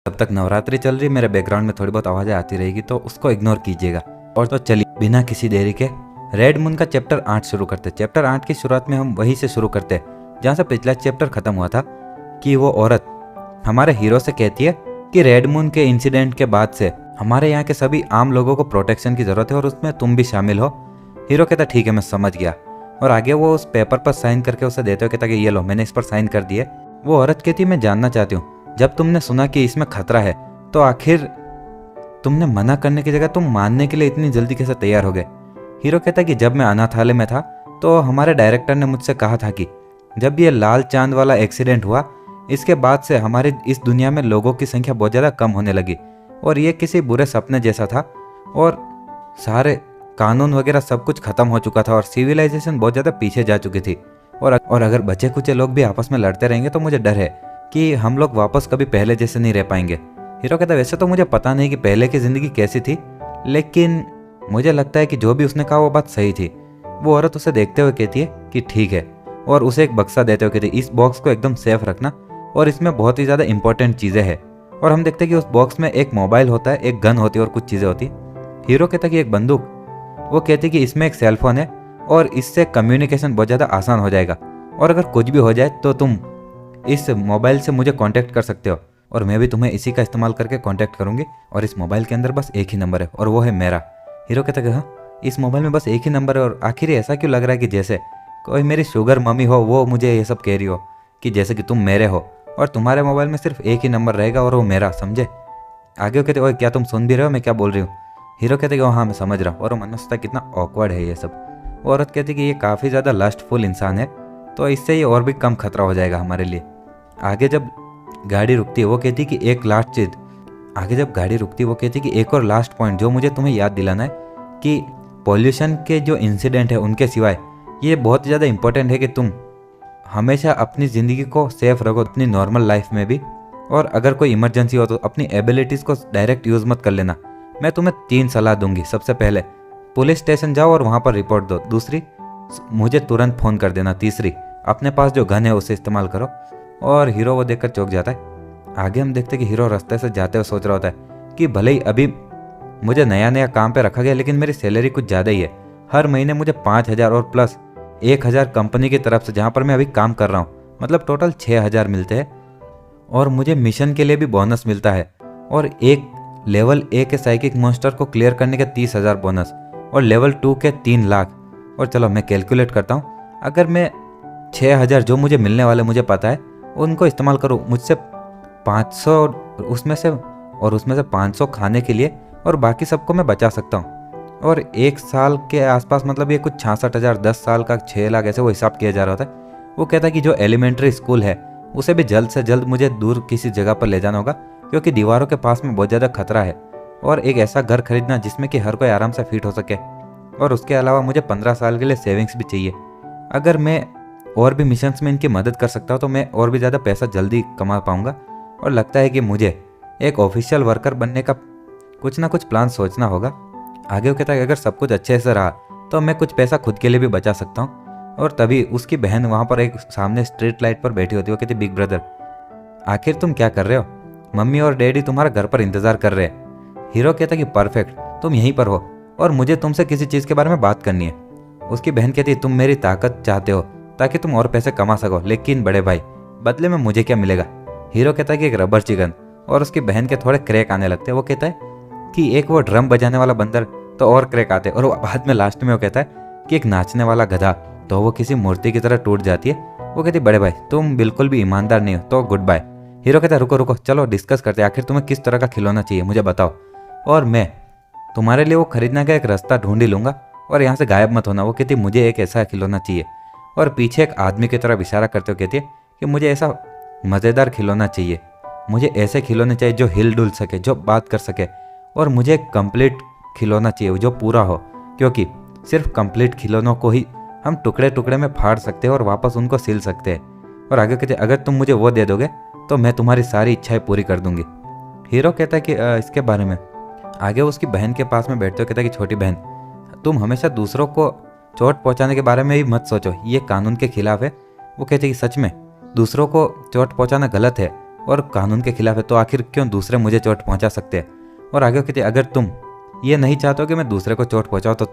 जब तक नवरात्रि चल रही मेरे बैकग्राउंड में थोड़ी बहुत आवाज़ें आती रहेगी तो उसको इग्नोर कीजिएगा। और तो चलिए बिना किसी देरी के रेड मून का चैप्टर 8 शुरू करते। चैप्टर 8 की शुरुआत में हम वहीं से शुरू करते जहाँ से पिछला चैप्टर खत्म हुआ था कि वो औरत हमारे हीरो से कहती है कि रेड मून के इंसिडेंट के बाद से हमारे यहाँ के सभी आम लोगों को प्रोटेक्शन की ज़रूरत है और उसमें तुम भी शामिल हो। हीरो कहता ठीक है मैं समझ गया, और आगे वो उस पेपर पर साइन करके उसे देते हो, कहता कि ये लो मैंने इस पर साइन कर दिए। वो औरत कहती मैं जानना चाहती हूँ जब तुमने सुना कि इसमें खतरा है तो आखिर तुमने मना करने की जगह तुम मानने के लिए इतनी जल्दी कैसे तैयार हो गए। हीरो कहता कि जब मैं अनाथालय में था तो हमारे डायरेक्टर ने मुझसे कहा था कि जब ये लाल चांद वाला एक्सीडेंट हुआ इसके बाद से हमारी इस दुनिया में लोगों की संख्या बहुत ज़्यादा कम होने लगी और ये किसी बुरे सपने जैसा था और सारे कानून वगैरह सब कुछ खत्म हो चुका था और सिविलाइजेशन बहुत ज़्यादा पीछे जा चुकी थी और अगर बचे कुचे लोग भी आपस में लड़ते रहेंगे तो मुझे डर है कि हम लोग वापस कभी पहले जैसे नहीं रह पाएंगे। हीरो कहता वैसे तो मुझे पता नहीं कि पहले की ज़िंदगी कैसी थी, लेकिन मुझे लगता है कि जो भी उसने कहा वो बात सही थी। वो औरत उसे देखते हुए कहती है कि ठीक है, और उसे एक बक्सा देते हुए कहती है इस बॉक्स को एकदम सेफ रखना और इसमें बहुत ही ज़्यादा इंपॉर्टेंट चीज़ें हैं। और हम देखते हैं कि उस बॉक्स में एक मोबाइल होता है, एक गन होती है और कुछ चीज़ें होती है। हीरो कहता है कि एक बंदूक। वो कहती है कि इसमें एक सेलफोन है और इससे कम्युनिकेशन बहुत ज़्यादा आसान हो जाएगा और अगर कुछ भी हो जाए तो तुम इस मोबाइल से मुझे कांटेक्ट कर सकते हो और मैं भी तुम्हें इसी का इस्तेमाल करके कांटेक्ट करूँगी और इस मोबाइल के अंदर बस एक ही नंबर है और वो है मेरा। हीरो कहता है कि हाँ इस मोबाइल में बस एक ही नंबर है और आखिर ऐसा क्यों लग रहा है कि जैसे कोई मेरी शुगर मम्मी हो वो मुझे ये सब कह रही हो कि जैसे कि तुम मेरे हो और तुम्हारे मोबाइल में सिर्फ एक ही नंबर रहेगा और वो मेरा, समझे। आगे वो कहते ओए क्या तुम सुन भी रहे हो मैं क्या बोल रही हूँ। हीरो कहते कि हाँ मैं समझ रहा हूँ और वो मन में सोचता कितना ऑकवर्ड है ये सब। वो औरत कहती कि ये काफ़ी ज़्यादा लस्टफुल इंसान है तो इससे ये और भी कम खतरा हो जाएगा हमारे लिए। आगे जब गाड़ी रुकती है वो कहती कि एक लास्ट चीज़ आगे जब गाड़ी रुकती है वो कहती कि एक और लास्ट पॉइंट जो मुझे तुम्हें याद दिलाना है कि पॉल्यूशन के जो इंसिडेंट है उनके सिवाय ये बहुत ज़्यादा इंपॉर्टेंट है कि तुम हमेशा अपनी ज़िंदगी को सेफ रखो अपनी नॉर्मल लाइफ में भी, और अगर कोई इमरजेंसी हो तो अपनी एबिलिटीज़ को डायरेक्ट यूज़ मत कर लेना। मैं तुम्हें 3 सलाह दूंगी। सबसे पहले पुलिस स्टेशन जाओ और वहाँ पर रिपोर्ट दो। दूसरी मुझे तुरंत फ़ोन कर देना। तीसरी अपने पास जो गन है उसे इस्तेमाल करो। और हीरो वो देखकर चौंक जाता है। आगे हम देखते हैं कि हीरो रास्ते से जाते हुए सोच रहा होता है कि भले ही अभी मुझे नया नया काम पे रखा गया लेकिन मेरी सैलरी कुछ ज़्यादा ही है। हर महीने मुझे 5,000 और प्लस 1,000 कंपनी की तरफ से जहाँ पर मैं अभी काम कर रहा हूँ मतलब टोटल 6,000 मिलते हैं और मुझे मिशन के लिए भी बोनस मिलता है और एक लेवल 1 के साइकिक मॉन्स्टर को क्लियर करने के 30,000 बोनस और लेवल 2 के 3 लाख। और चलो मैं कैलकुलेट करता हूँ, अगर मैं 6,000 जो मुझे मिलने वाले मुझे पता है उनको इस्तेमाल करूँ मुझसे 500 उसमें से 500 खाने के लिए और बाकी सबको मैं बचा सकता हूँ। और 1 साल के आसपास मतलब ये कुछ 66,000, 10 साल का 6 लाख ऐसे वो हिसाब किया जा रहा होता है। वो कहता है कि जो एलिमेंट्री स्कूल है उसे भी जल्द से जल्द मुझे दूर किसी जगह पर ले जाना होगा क्योंकि दीवारों के पास में बहुत ज़्यादा खतरा है, और एक ऐसा घर खरीदना जिसमें कि हर कोई आराम से फिट हो सके। और उसके अलावा मुझे 15 साल के लिए सेविंग्स भी चाहिए। अगर मैं और भी मिशंस में इनकी मदद कर सकता हूँ तो मैं और भी ज़्यादा पैसा जल्दी कमा पाऊँगा। और लगता है कि मुझे एक ऑफिशियल वर्कर बनने का कुछ ना कुछ प्लान सोचना होगा। आगे वो कहता है अगर सब कुछ अच्छे से रहा तो मैं कुछ पैसा खुद के लिए भी बचा सकता हूँ। और तभी उसकी बहन वहाँ पर एक सामने स्ट्रीट लाइट पर बैठी होती है। वो कहती बिग ब्रदर आखिर तुम क्या कर रहे हो, मम्मी और डैडी तुम्हारा घर पर इंतज़ार कर रहे हैं। हीरो कहता कि परफेक्ट, तुम यहीं पर हो और मुझे तुमसे किसी चीज़ के बारे में बात करनी है। उसकी बहन कहती तुम मेरी ताकत चाहते हो ताकि तुम और पैसे कमा सको, लेकिन बड़े भाई बदले में मुझे क्या मिलेगा। हीरो कहता है कि एक रबर चिकन, और उसकी बहन के थोड़े क्रैक आने लगते हैं। वो कहता है कि एक वो ड्रम बजाने वाला बंदर तो और क्रैक आते, और बाद में लास्ट में वो कहता है कि एक नाचने वाला गधा, तो वो किसी मूर्ति की तरह टूट जाती है। वो कहती बड़े भाई तुम बिल्कुल भी ईमानदार नहीं हो तो गुड बाय। हीरो कहता है रुको रुको चलो डिस्कस करते हैं, आखिर तुम्हें किस तरह का खिलौना चाहिए मुझे बताओ और मैं तुम्हारे लिए वो खरीदने का एक रास्ता ढूंढ ही लूँगा और यहाँ से गायब मत होना। वो कहती मुझे एक ऐसा खिलौना चाहिए, और पीछे एक आदमी की तरफ इशारा करते हुए कहती है कि मुझे ऐसा मज़ेदार खिलौना चाहिए, मुझे ऐसे खिलौने चाहिए जो हिल डुल सके, जो बात कर सके, और मुझे एक कंप्लीट खिलौना चाहिए जो पूरा हो, क्योंकि सिर्फ कंप्लीट खिलौनों को ही हम टुकड़े टुकड़े में फाड़ सकते हैं और वापस उनको सिल सकते हैं। और आगे कहते अगर तुम मुझे वो दे दोगे तो मैं तुम्हारी सारी इच्छाएं पूरी कर दूंगी। हीरो कहता है कि इसके बारे में आगे उसकी बहन के पास में बैठते हुए कहता है कि छोटी बहन तुम हमेशा दूसरों को चोट पहुंचाने के बारे में भी मत सोचो, ये कानून के खिलाफ है। वो कहते हैं कि सच में दूसरों को चोट पहुंचाना गलत है और कानून के खिलाफ है, तो आखिर क्यों दूसरे मुझे चोट पहुंचा सकते हैं। और आगे कहती है अगर तुम ये नहीं चाहते हो कि मैं दूसरे को चोट पहुंचाऊं तो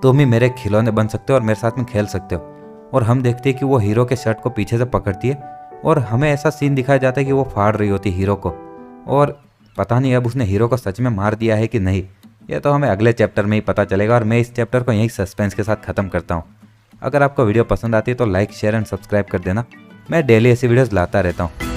तुम ही मेरे खिलौने बन सकते हो और मेरे साथ में खेल सकते हो। और हम देखते हैं कि वो हीरो के शर्ट को पीछे से पकड़ती है और हमें ऐसा सीन दिखाया जाता है कि वो फाड़ रही होती हीरो को। और पता नहीं अब उसने हीरो को सच में मार दिया है कि नहीं, ये तो हमें अगले चैप्टर में ही पता चलेगा। और मैं इस चैप्टर को यहीं सस्पेंस के साथ ख़त्म करता हूँ। अगर आपको वीडियो पसंद आती है तो लाइक शेयर एंड सब्सक्राइब कर देना। मैं डेली ऐसी वीडियोस लाता रहता हूँ।